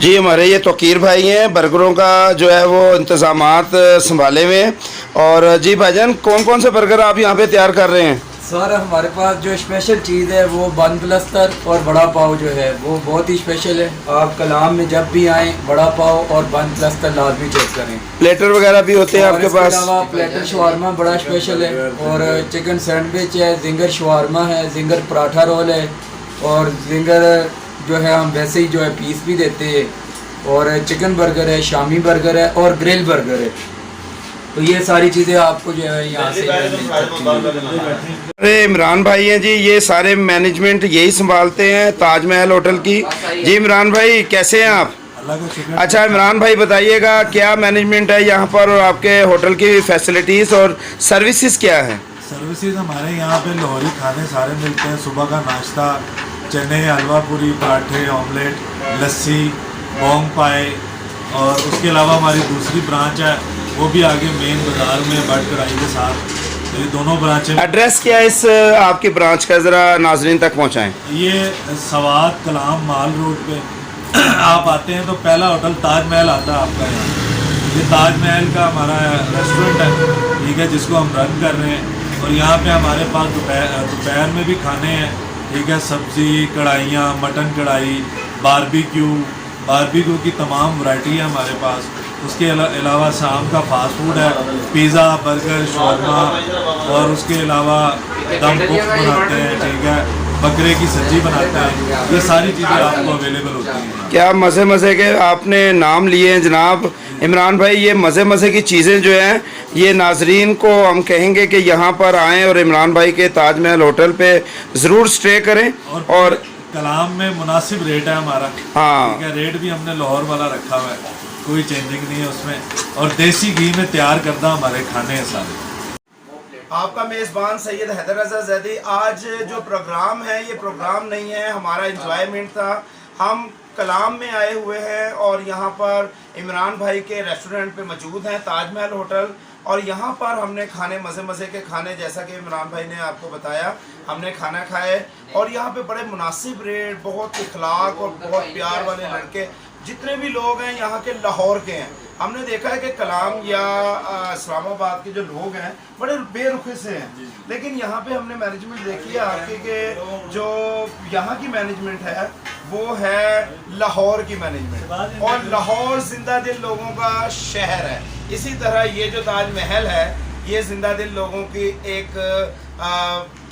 जी हमारे ये तोकीर भाई हैं, बर्गरों का जो है वो इंतज़ामात संभाले हुए हैं। और जी भाईजान, कौन कौन से बर्गर आप यहाँ पे तैयार कर रहे हैं? सर हमारे पास जो स्पेशल चीज़ है वो बन प्लस्तर और बड़ा पाव जो है वो बहुत ही स्पेशल है। आप कलाम में जब भी आएँ बड़ा पाव और बन प्लस्तर लाजमी चेक करें। प्लेटर वगैरह भी होते हैं आपके इसके पास? अलावा प्लेटर शवारमा बड़ा स्पेशल है, और चिकन सैंडविच है, जिंगर शवारमा है, जिंगर पराठा रोल है, और जिंगर जो है हम वैसे ही जो है पीस भी देते हैं, और चिकन बर्गर है, शामी बर्गर है और ग्रिल बर्गर है। तो ये सारी चीज़ें आपको जो है यहाँ से अरे इमरान भाई हैं जी, ये सारे मैनेजमेंट यही संभालते हैं ताजमहल होटल की। जी इमरान भाई कैसे हैं आप? अच्छा इमरान भाई बताइएगा क्या मैनेजमेंट है यहाँ पर, और आपके होटल की फैसिलिटीज़ और सर्विसेज क्या है? सर्विसेज हमारे यहाँ पे लाहौरी खाने सारे मिलते हैं। सुबह का नाश्ता, चने, हलवा पूरी, पराठे, ऑमलेट, लस्सी, बोंग पाए, और उसके अलावा हमारी दूसरी ब्रांच है वो भी आगे मेन बाज़ार में बट कढ़ाई के साथ। ये दोनों ब्रांचें। एड्रेस क्या है इस आपकी ब्रांच का, ज़रा नाजरीन तक पहुँचाएँ। ये सवात कलाम माल रोड पे आप आते हैं तो पहला होटल ताजमहल आता है आपका यहाँ। ये ताजमहल का हमारा रेस्टोरेंट है, ठीक है, जिसको हम रन कर रहे हैं। और यहाँ पे हमारे पास दोपहर में भी खाने हैं, ठीक है, सब्ज़ी, कढ़ाइयाँ, मटन कढ़ाई, बारबेक्यू की तमाम वैरायटी है हमारे पास। उसके अलावा शाम का फास्ट फूड है, पिज़्ज़ा, बर्गर, शौरमा, और उसके अलावा दम कुक बनाते हैं, ठीक है, बकरे की सब्जी बनाते हैं। ये सारी चीज़ें आपको अवेलेबल होती हैं। क्या मज़े के आपने नाम लिए हैं जनाब इमरान भाई। ये मज़े की चीज़ें जो हैं ये नाजरीन को हम कहेंगे कि यहाँ पर आएँ और इमरान भाई के ताजमहल होटल पे ज़रूर स्टे करें। और कलाम में मुनासिब रेट है हमारा, हाँ ठीक है, रेट भी हमने लाहौर वाला रखा हुआ है, कोई चेंजिंग नहीं है उसमें। और देसी घी में तैयार करदा हमारे खाने हैं सारे। आपका मेज़बान सैयद हैदर रज़ा ज़ैदी। आज जो प्रोग्राम है ये प्रोग्राम नहीं है, हमारा इंजॉयमेंट था। हम कलाम में आए हुए हैं और यहाँ पर इमरान भाई के रेस्टोरेंट पे मौजूद हैं, ताजमहल होटल। और यहाँ पर हमने खाने मज़े के खाने, जैसा कि इमरान भाई ने आपको बताया, हमने खाना खाए। और यहाँ पे बड़े मुनासिब रेट, बहुत इखलाक और बहुत प्यार वाले लड़के, जितने भी लोग हैं यहाँ के लाहौर के हैं। हमने देखा है कि कलाम या इस्लामाबाद के जो लोग हैं बड़े बेरुखे से हैं, लेकिन यहाँ पे हमने मैनेजमेंट देखी है आपके कि जो यहाँ की मैनेजमेंट है वो है लाहौर की मैनेजमेंट, और लाहौर जिंदा दिल लोगों का शहर है। इसी तरह ये जो ताजमहल है ये जिंदा दिल लोगों की एक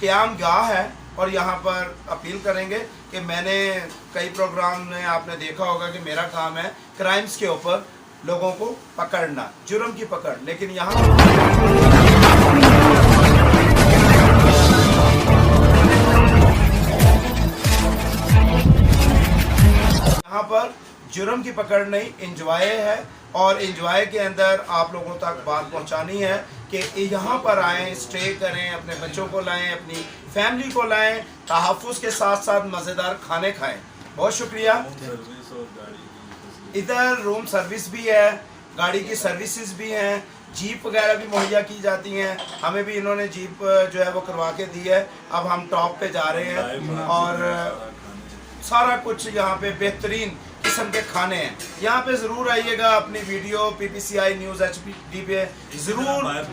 क़याम गाह है। और यहाँ पर अपील करेंगे कि मैंने कई प्रोग्राम में आपने देखा होगा कि मेरा काम है क्राइम्स के ऊपर लोगों को पकड़ना, जुर्म की पकड़, लेकिन यहाँ पर जुर्म की पकड़ नहीं, इंजॉय है। और इंजॉय के अंदर आप लोगों तक बात पहुंचानी है कि यहाँ पर आएँ, स्टे करें, अपने बच्चों को लाएं, अपनी फैमिली को लाएं, तहफ़्फ़ुज़ के साथ साथ मज़ेदार खाने खाएं। बहुत शुक्रिया। इधर रूम सर्विस भी है, गाड़ी की सर्विसेज भी हैं, जीप वगैरह भी मुहैया की जाती हैं। हमें भी इन्होंने जीप जो है वो करवा के दी है। अब हम टॉप पे जा रहे हैं और सारा कुछ यहाँ पे बेहतरीन किस्म के खाने हैं। यहाँ पे ज़रूर आइएगा, अपनी वीडियो PPCI न्यूज़ HD पे ज़रूर।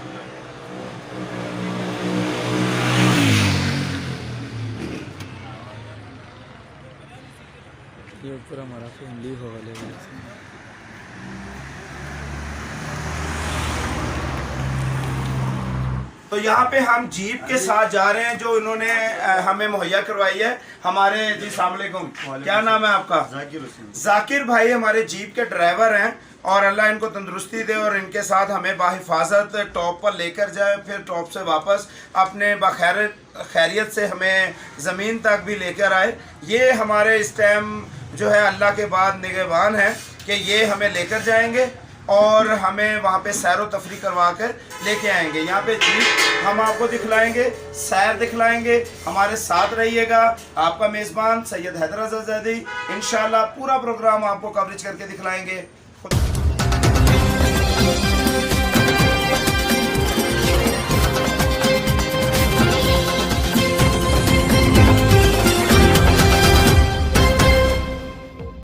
ये ऊपर हमारा फैमिली हॉल है। तो यहाँ पे हम जीप के साथ जा रहे हैं जो इन्होंने हमें मुहैया करवाई है। हमारे जी अस्सलाम वालेकुम, क्या नाम है आपका? जाकिर भाई हमारे जीप के ड्राइवर हैं, और अल्लाह इनको तंदुरुस्ती दे और इनके साथ हमें बाहिफाजत टॉप पर लेकर जाए, फिर टॉप से वापस अपने खैरियत से हमें ज़मीन तक भी लेकर आए। ये हमारे इस टाइम जो है अल्लाह के बाद निगहबान है कि ये हमें लेकर जाएंगे और हमें वहाँ पे सैर व तफरी करवा कर लेके आएंगे। यहाँ पे जीप हम आपको दिखलाएंगे, सैर दिखलाएंगे। हमारे साथ रहिएगा। आपका मेज़बान सैयद हैदर रज़ा ज़ैदी। इंशाल्लाह पूरा प्रोग्राम आपको कवरेज करके दिखलाएंगे।